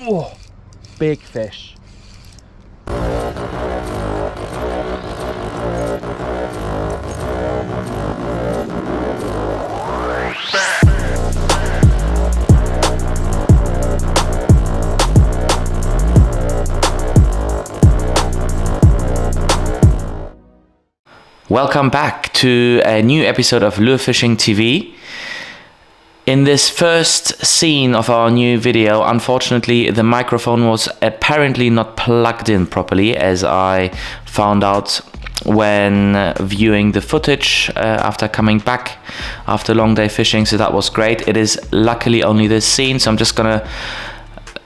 Oh, big fish. Welcome back to a new episode of Lure Fishing TV. In this first scene of our new video, unfortunately the microphone was apparently not plugged in properly, as I found out when viewing the footage after coming back after a long day fishing, so that was great. It is luckily only this scene, so I'm just gonna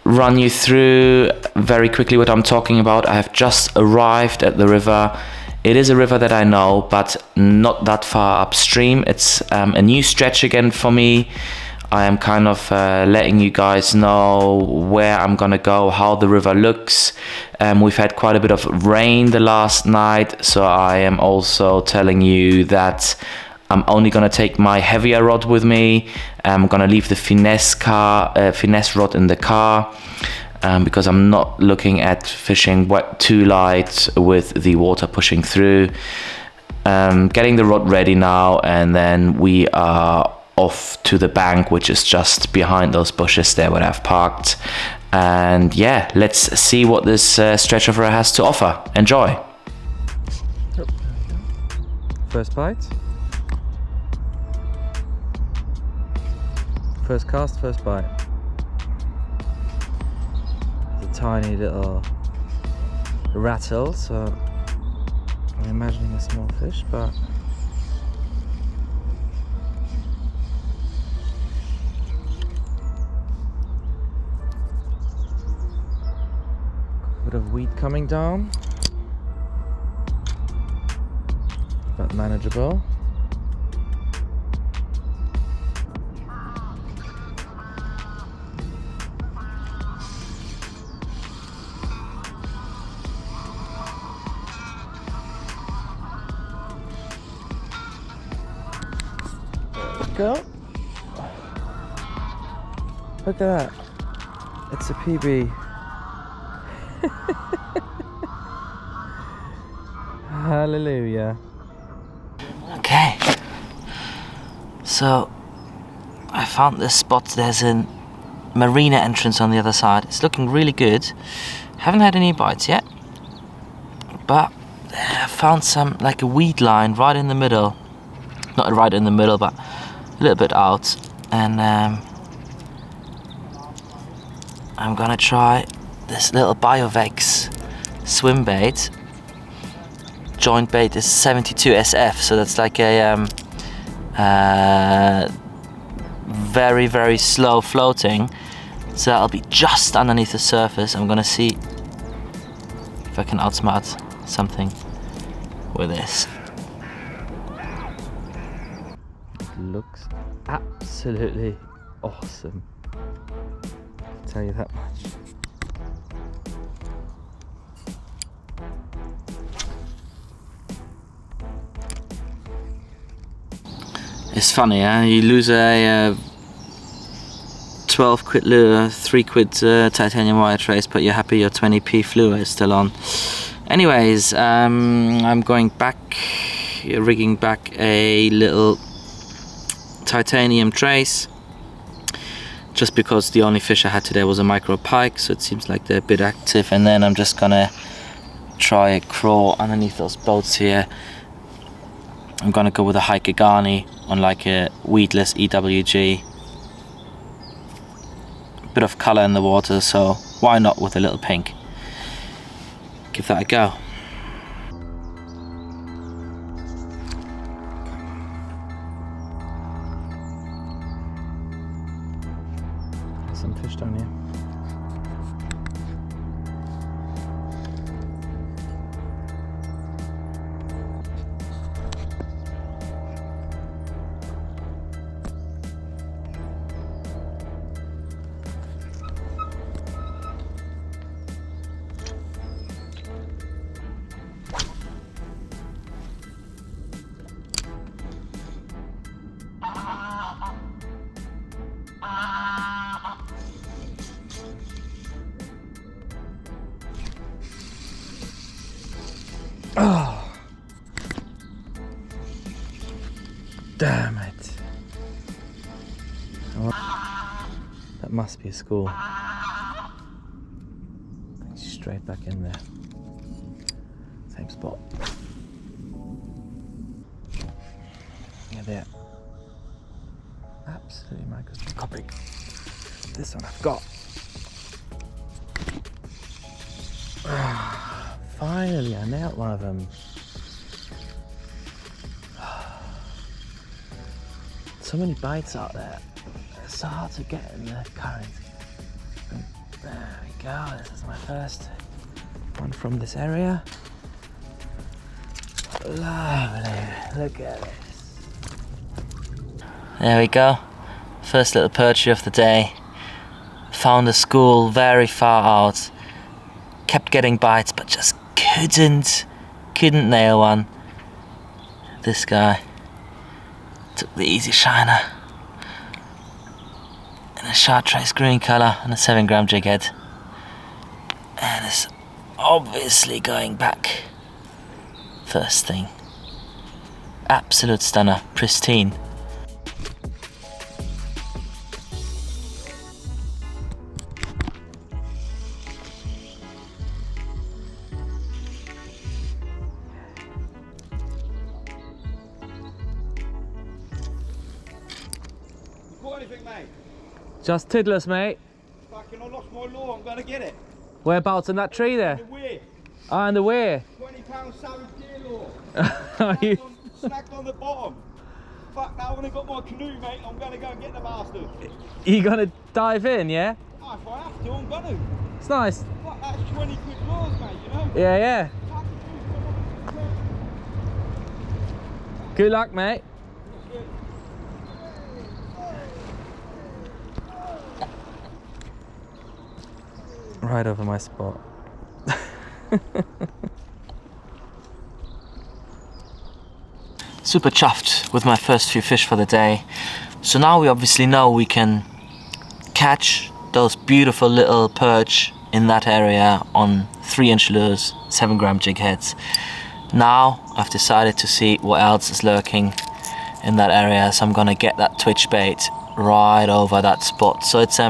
run you through very quickly what I'm talking about. I have just arrived at the river. It is a river that I know, but not that far upstream. It's a new stretch again for me. I am kind of letting you guys know where I'm gonna go, how the river looks. We've had quite a bit of rain the last night, so I am also telling you that I'm only gonna take my heavier rod with me. I'm gonna leave the finesse rod in the car. Because I'm not looking at fishing too light with the water pushing through. Getting the rod ready now, and then we are off to the bank, which is just behind those bushes there where I've parked. And yeah, let's see what this stretch of river has to offer. Enjoy. First bite. First cast, first bite. Tiny little rattle, so I'm imagining a small fish, but a bit of weed coming down, but manageable. Go. Look at that. It's a PB. Hallelujah. Okay. So I found this spot. There's a marina entrance on the other side. It's looking really good. Haven't had any bites yet, but I found some, like a weed line right in the middle. Not right in the middle, but a little bit out, and I'm gonna try this little Biovex swim bait. Joint bait is 72 SF, so that's like a very, very slow floating, so that'll be just underneath the surface. I'm gonna see if I can outsmart something with this. Looks absolutely awesome, I'll tell you that much. It's funny, huh? You lose a 12 quid lure, 3 quid titanium wire trace, but you're happy your 20p fluor is still on. Anyways, I'm going back, rigging back a little titanium trace, just because the only fish I had today was a micro pike, so it seems like they're a bit active. And then I'm just gonna try a craw underneath those boats here. I'm gonna go with a Haikagani on like a weedless EWG. Bit of color in the water, so why not with a little pink? Give that a go. Some fish down here. Damn it. That must be a school. Straight back in there. Same spot. Yeah, there. Absolutely microscopic. This one I've got. Finally, I nailed one of them. So many bites out there. It's so hard to get in the current. There we go. This is my first one from this area. Lovely. Look at this. There we go. First little perch of the day. Found a school very far out. Kept getting bites, but just couldn't nail one. This guy took the easy shiner in a chartreuse green colour and a 7-gram jig head, and it's obviously going back first thing. Absolute stunner, pristine. Anything, mate? Just tiddlers, mate. Fucking, I lost my lure, I'm gonna get it. Whereabouts in that tree there? In the weir. Ah, in the weir. £20 savage deer lure. Are you? Snagged on the bottom. Fuck, now when I got my canoe, mate, I'm gonna go and get the bastard. You gonna dive in, yeah? Oh, if I have to, I'm gonna. It's nice. Fuck, that's 20 quid lures, mate, you know? Yeah, yeah. Good luck, mate. Right over my spot. Super chuffed with my first few fish for the day. So now we obviously know we can catch those beautiful little perch in that area on 3-inch lures, 7-gram jig heads. Now I've decided to see what else is lurking in that area, so I'm gonna get that twitch bait right over that spot. So it's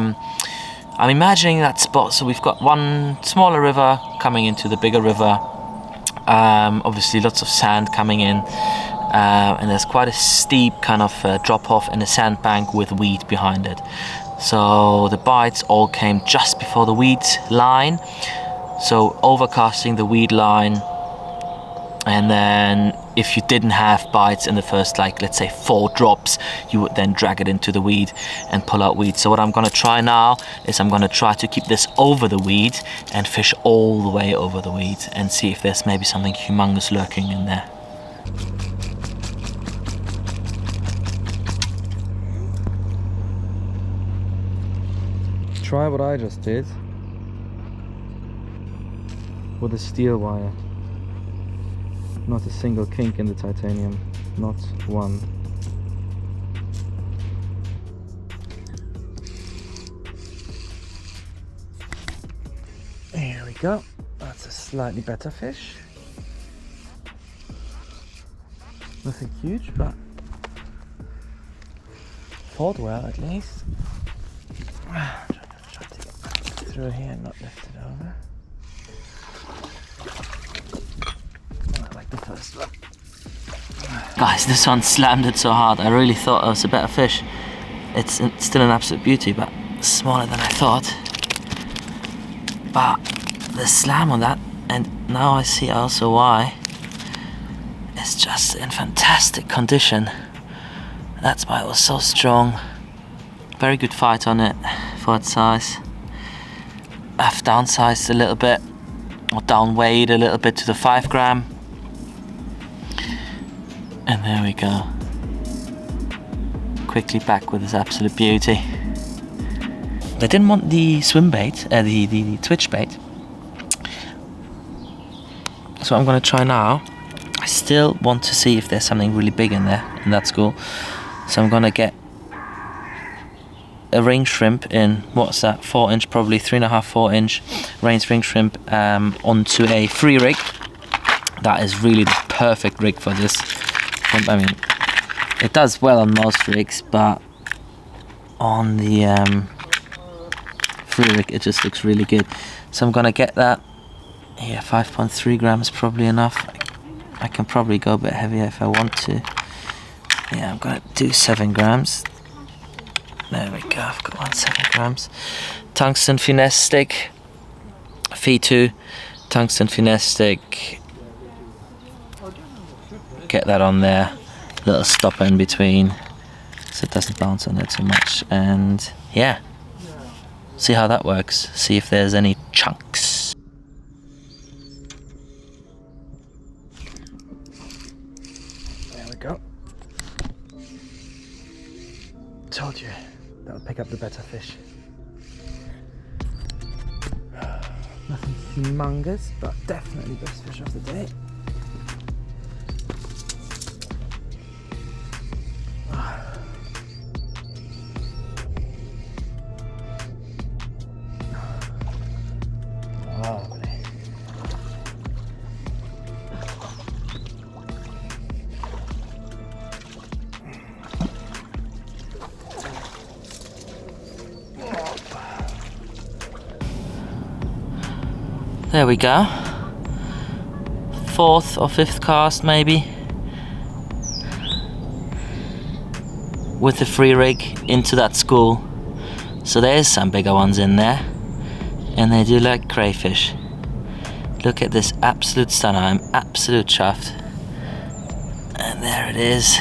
I'm imagining that spot, so we've got one smaller river coming into the bigger river, obviously lots of sand coming in, and there's quite a steep kind of drop off in a sandbank with weed behind it. So the bites all came just before the weed line, so overcasting the weed line, and then if you didn't have bites in the first, like, let's say 4 drops, you would then drag it into the weed and pull out weed. So what I'm gonna try now is I'm gonna try to keep this over the weed and fish all the way over the weed and see if there's maybe something humongous lurking in there. Try what I just did with a steel wire. Not a single kink in the titanium, not one. Here we go. That's a slightly better fish. Nothing huge, but fought well at least. Try to get through here and not lift it over. The first one. Guys, this one slammed it so hard. I really thought it was a better fish. It's still an absolute beauty, but smaller than I thought. But the slam on that, and now I see also why. It's just in fantastic condition. That's why it was so strong. Very good fight on it for its size. I've downsized a little bit, or downweighed a little bit to the 5-gram. And there we go. Quickly back with this absolute beauty. They didn't want the swim bait, the twitch bait. So I'm gonna try now. I still want to see if there's something really big in there, in that school. So I'm gonna get a ring shrimp in, what's that, 4-inch, probably 3.5, 4-inch REINS ring shrimp onto a free rig. That is really the perfect rig for this. I mean, It does well on most rigs, but on the free rig it just looks really good. So I'm gonna get that. Yeah, 5.3 grams probably enough. I can probably go a bit heavier if I want to. Yeah, I'm gonna do 7 grams. There we go, I've got 7 grams. Tungsten finesse stick. Phi2 tungsten finesse stick. Get that on there. Little stopper in between so it doesn't bounce on there too much. And yeah, see how that works. See if there's any chunks. There we go. Told you, that'll pick up the better fish. Nothing humongous, but definitely best fish of the day. Lovely. There we go. 4th or 5th cast maybe. With the free rig into that school. So there's some bigger ones in there. And they do like crayfish. Look at this absolute stunner. I'm absolute chuffed. And there it is.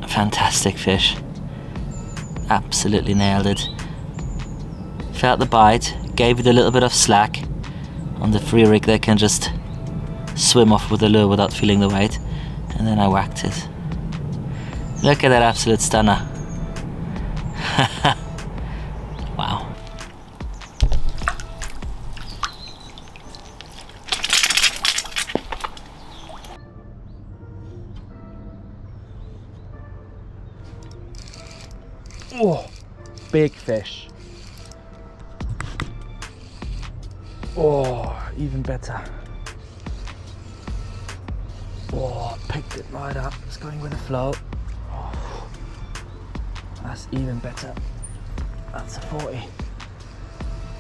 Fantastic fish. Absolutely nailed it. Felt the bite. Gave it a little bit of slack. On the free rig they can just swim off with the lure without feeling the weight. And then I whacked it. Look at that absolute stunner. Wow. Oh, big fish. Oh, even better. Oh, picked it right up. It's going with the flow. Oh, that's even better. That's a 40.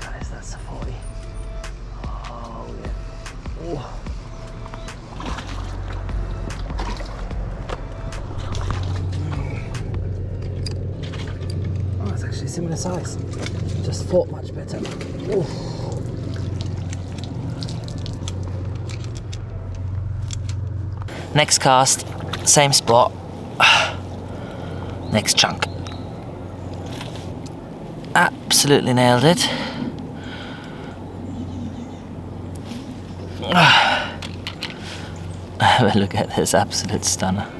Guys, that's a 40. Oh, yeah. Oh. Oh, it's actually similar size. Just fought much better. Oh. Next cast, same spot. Next chunk. Absolutely nailed it. Look at this absolute stunner.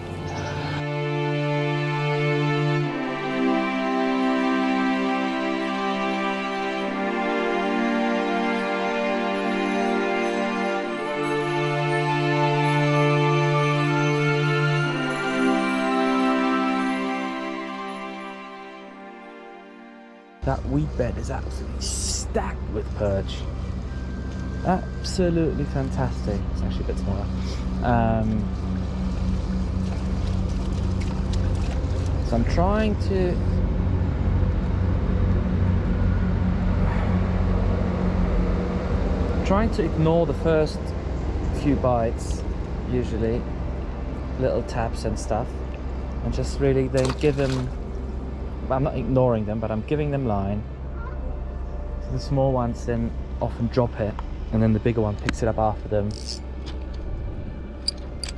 That weed bed is absolutely stacked with perch. Absolutely fantastic. It's actually a bit smaller. So I'm trying to ignore the first few bites, usually little taps and stuff, and just really then give them. I'm not ignoring them, but I'm giving them line. So the small ones then often drop it, and then the bigger one picks it up after them,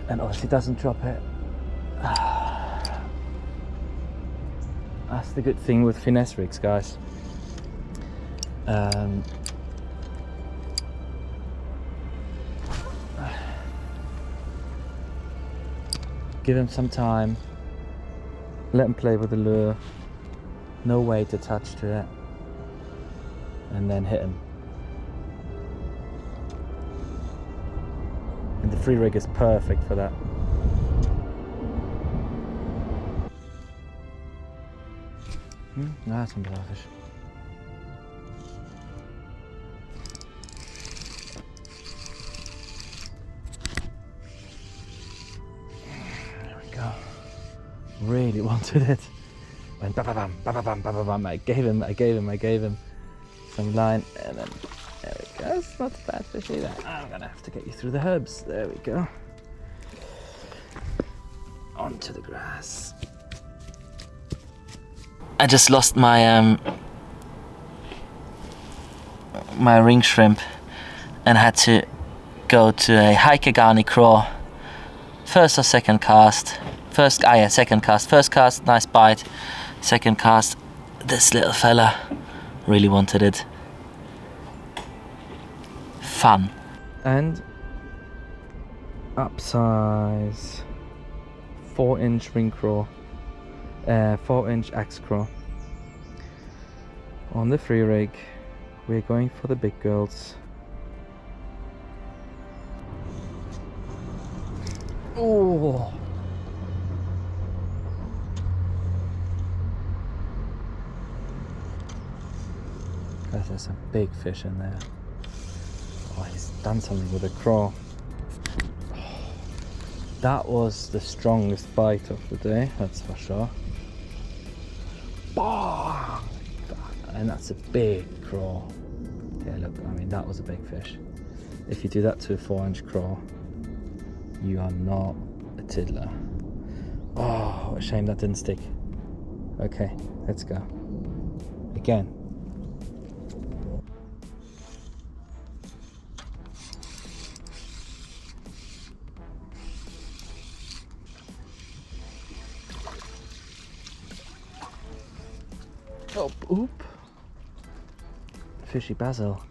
and obviously doesn't drop it. That's the good thing with finesse rigs, guys. Give them some time, let them play with the lure. No weight attached to it, and then hit them. And the free rig is perfect for that. That's some fish. There we go. really wanted it. Went ba ba bam, ba ba bam, ba ba bam. I gave him some line, and then there we go. It's not a bad fish either. I'm gonna have to get you through the herbs. There we go. Onto the grass. I just lost my my ring shrimp and had to go to a Haikagani Craw. First or second cast? Second cast. First cast, nice bite. Second cast, this little fella really wanted it. Fun. And upsize 4-inch ring craw, 4-inch axe craw. On the free rig, we're going for the big girls. Oh! Guys, there's some big fish in there. Oh, he's done something with a craw. That was the strongest bite of the day, that's for sure. Bang! And that's a big craw. Yeah, look, I mean, that was a big fish. If you do that to a 4-inch craw, you are not a tiddler. Oh, what a shame that didn't stick. Okay, let's go. Again. Oh, oop. Fishy basil.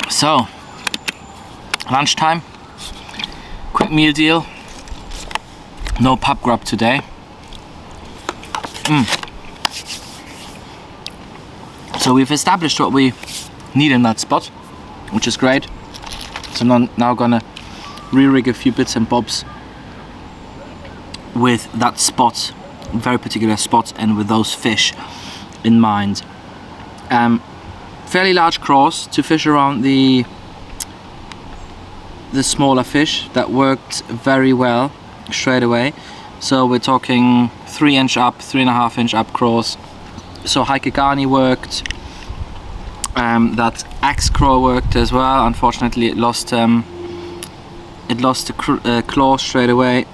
So, lunchtime, quick meal deal, no pub grub today. So we've established what we need in that spot, which is great. So I'm now gonna re-rig a few bits and bobs with that spot, very particular spot, and with those fish in mind. Fairly large craws to fish around the smaller fish. That worked very well straight away. So we're talking 3-inch up, 3.5-inch up craws. So Haikagani worked. That axe craw worked as well. Unfortunately, it lost the claw straight away.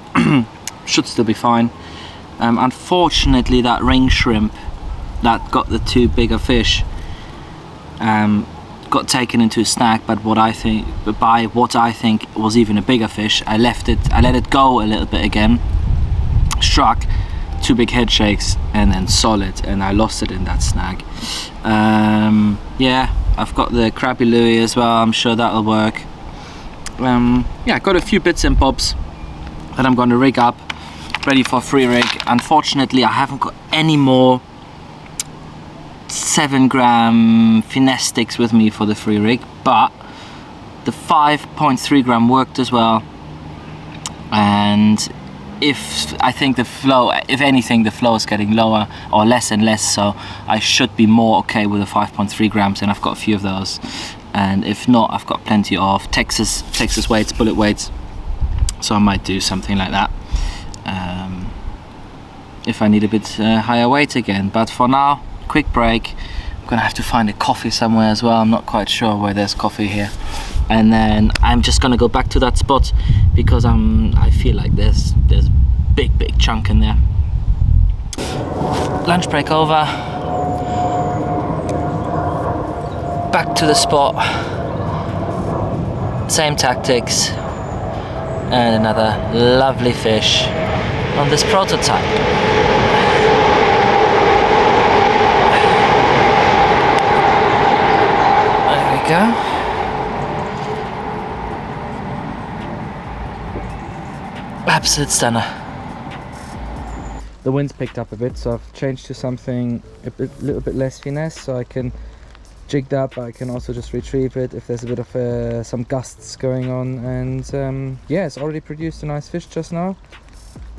Should still be fine. Unfortunately, that ring shrimp that got the 2 bigger fish got taken into a snag, but what I think was even a bigger fish. I let it go a little bit again, struck 2 big head shakes, and then solid, and I lost it in that snag. Yeah, I've got the crappy louis as well. I'm sure that'll work. Yeah, got a few bits and bobs that I'm going to rig up, ready for free rig. Unfortunately, I haven't got any more 7-gram finesse sticks with me for the free rig, but the 5.3 gram worked as well. And I think the flow, if anything, the flow is getting lower or less and less, so I should be more okay with the 5.3 grams, and I've got a few of those. And if not, I've got plenty of Texas weights, bullet weights, so I might do something like that if I need a bit higher weight again. But for now, quick break. I'm gonna have to find a coffee somewhere as well. I'm not quite sure where there's coffee here. And then I'm just gonna go back to that spot because I feel like there's big chunk in there. Lunch break over. Back to the spot. Same tactics. And another lovely fish on this prototype. There we go. Absolute stunner. The wind's picked up a bit, so I've changed to something a little bit less finesse, so I can jig that, but I can also just retrieve it if there's a bit of some gusts going on. And yeah, it's already produced a nice fish just now.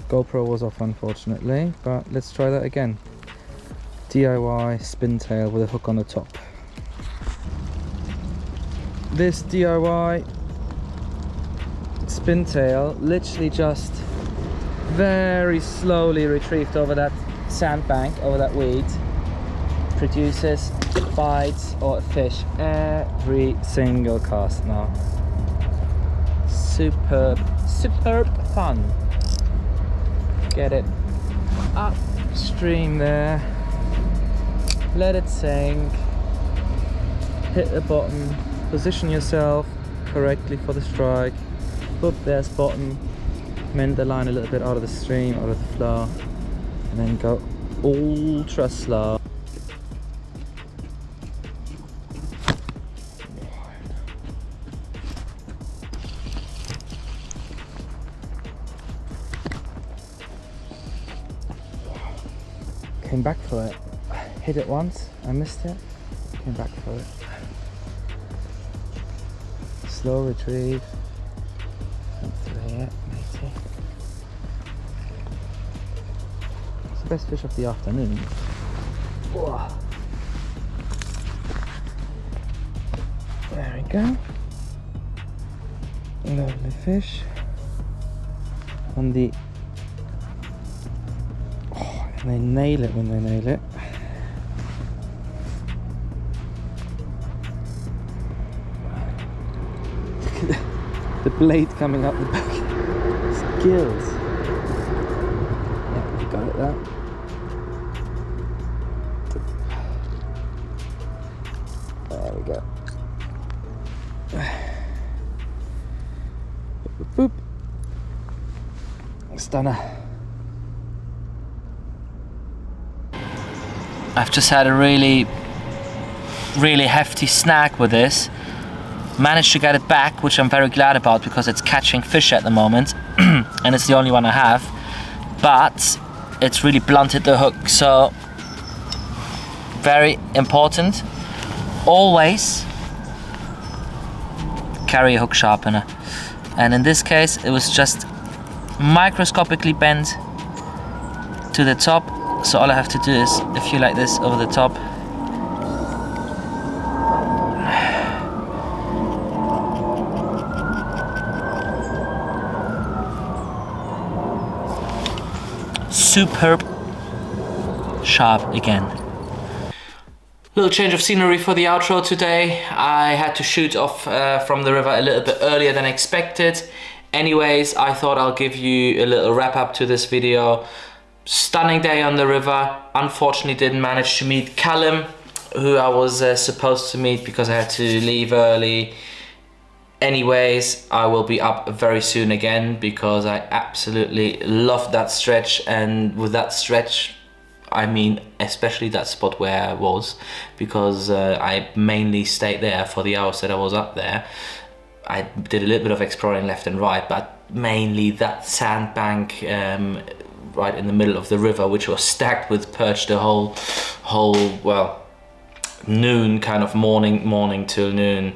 GoPro was off, unfortunately, but let's try that again. DIY spin tail with a hook on the top. This DIY spin tail literally just very slowly retrieved over that sandbank, over that weed, produces bites or a fish every single cast now. Superb fun. Get it upstream there, let it sink, hit the bottom, position yourself correctly for the strike. Boop, there's bottom, mend the line a little bit out of the stream, out of the flow, and then go ultra slow. Came back for it. Hit it once, I missed it. Came back for it. Slow retrieve. There, matey. It's the best fish of the afternoon. Whoa. There we go. Lovely fish. On the. Oh, and they nail it when they nail it. The blade coming up the back. Skills. Yeah, got it there. There we go. Boop, boop. Stunner. I've just had a really hefty snag with this. Managed to get it back, which I'm very glad about because it's catching fish at the moment and it's the only one I have, but it's really blunted the hook. So very important, always carry a hook sharpener, and in this case it was just microscopically bent to the top, so all I have to do is a few like this over the top. Superb sharp again. Little change of scenery for the outro today. I had to shoot off from the river a little bit earlier than expected. Anyways, I thought I'll give you a little wrap up to this video. Stunning day on the river. Unfortunately didn't manage to meet Callum, who I was supposed to meet because I had to leave early. Anyways, I will be up very soon again because I absolutely love that stretch, and with that stretch I mean especially that spot where I was, because I mainly stayed there for the hours that I was up there. I did a little bit of exploring left and right, but mainly that sandbank right in the middle of the river, which was stacked with perch the whole well, noon, kind of morning till noon,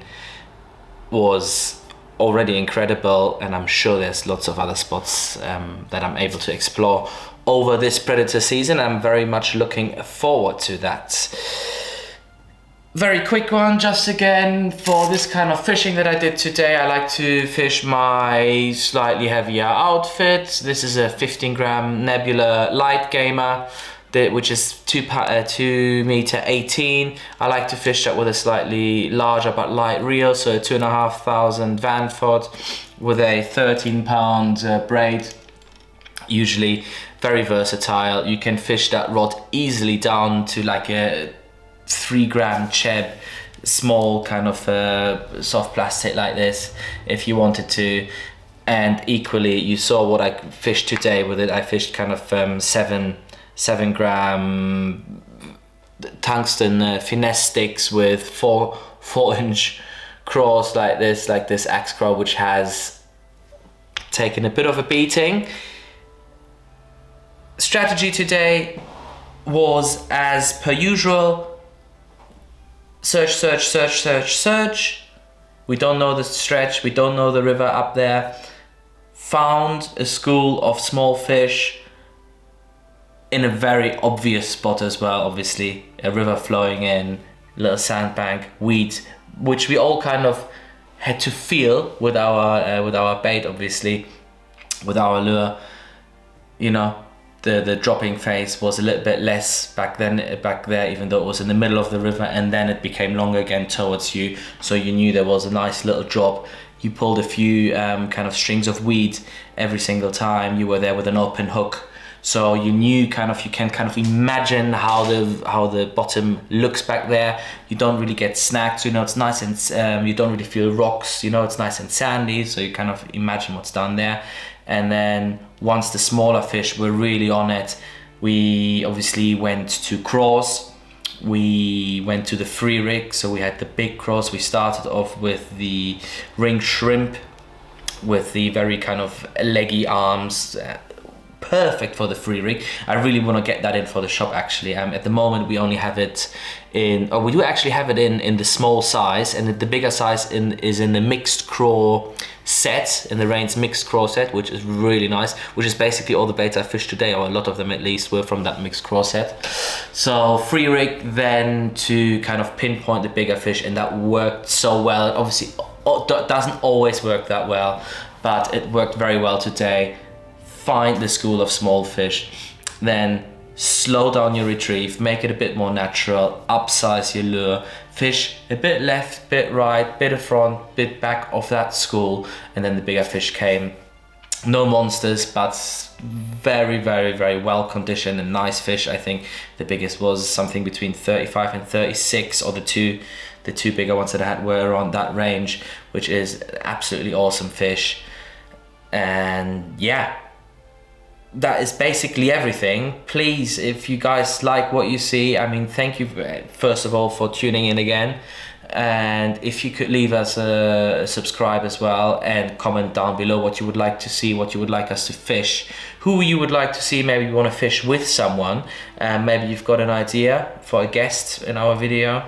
was already incredible, and I'm sure there's lots of other spots that I'm able to explore over this predator season. I'm very much looking forward to that. Very quick one, just again, for this kind of fishing that I did today, I like to fish my slightly heavier outfit. This is a 15 gram Nebula light gamer, which is 2 meter 18. I like to fish that with a slightly larger but light reel, so 2,500 Vanford with a 13 pound braid. Usually very versatile. You can fish that rod easily down to like a 3 gram cheb, small kind of soft plastic like this if you wanted to. And equally, you saw what I fished today with it. I fished kind of 7 gram tungsten finesse sticks with 4-inch craws like this axe craw, which has taken a bit of a beating. Strategy today was, as per usual, search. We don't know the stretch, we don't know the river up there. Found a school of small fish, in a very obvious spot as well, obviously. A river flowing in, little sandbank, weed, which we all kind of had to feel with our bait, obviously, with our lure. You know, the dropping phase was a little bit less back there, even though it was in the middle of the river, and then it became longer again towards you, so you knew there was a nice little drop. You pulled a few kind of strings of weed every single time you were there with an open hook. So you knew you can kind of imagine how the bottom looks back there. You don't really get snagged, so you know it's nice, and you don't really feel rocks, you know, it's nice and sandy, so you kind of imagine what's down there. And then once the smaller fish were really on it, we obviously went to Craws. We went to the free rig, so we had the big Craws. We started off with the ring shrimp with the very kind of leggy arms, perfect for the free rig. I really want to get that in for the shop, actually. At the moment we only have it in, we do actually have it in the small size, and the bigger size is in the mixed Craw set, in the REINS mixed Craw set, which is really nice, which is basically all the baits I fished today, or a lot of them at least, were from that mixed Craw set. So free rig then to kind of pinpoint the bigger fish, and that worked so well. Obviously it doesn't always work that well, but it worked very well today. Find the school of small fish, then slow down your retrieve, make it a bit more natural, upsize your lure, fish a bit left, bit right, bit of front, bit back of that school, and then the bigger fish came. No monsters, but very, very, very well conditioned and nice fish. I think the biggest was something between 35 and 36, or the two bigger ones that I had were around that range, which is absolutely awesome fish. And yeah, that is basically everything. Please, if you guys like what you see, I mean, thank you first of all for tuning in again, and if you could leave us a subscribe as well, and comment down below what you would like to see, what you would like us to fish, who you would like to see. Maybe you want to fish with someone, maybe you've got an idea for a guest in our video.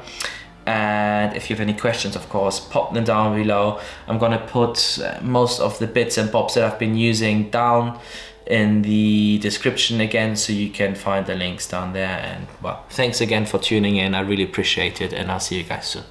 And if you have any questions, of course, pop them down below. I'm gonna put most of the bits and bobs that I've been using down in the description again, so you can find the links down there. And well, thanks again for tuning in. I really appreciate it, and I'll see you guys soon.